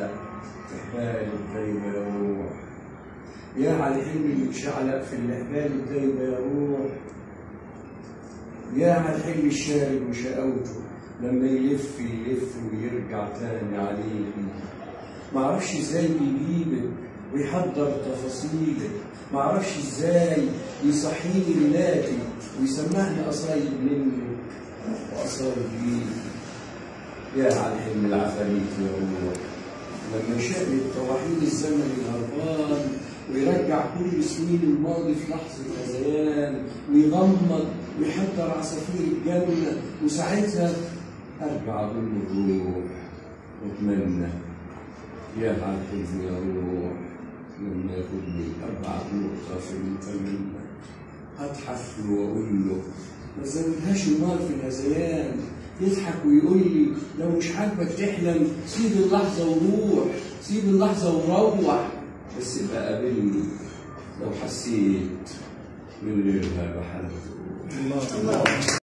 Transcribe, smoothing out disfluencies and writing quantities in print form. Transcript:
واحدة تحبال الدايبة يا روح، يا على الحلم اللي مشعلق في الحبال الدايبة يا روح، يا على الحلم الشارد وشقاوته لما يلف ويرجع تاني عليكي. معرفش ازاي بيجيبك ويحضر تفاصيلك، معرفش ازاي يصحيني ليلاتي ويسمعني قصايد منك وقصايد ليك. يا على الحلم العفاريت يا روح لما يشقلب طواحين الزمن الهربان ويرجع كل سنين الماضي في لحظة هذيان ويغمض ويحضر عصافير الجنة، وساعتها أرجع أضم الروح وأتمنى. يا على الحلم يا روح لما ياخدني أبعد نقطة في المتمنى، أضحك له وأقول له ما تزودهاش النار في الهذيان، يضحك ويقول لي لو مش عاجبك تحلم سيب اللحظة وروح، سيب اللحظة وروح، بس ابقى قابلني لو حسيت من غيرها بحالة. الله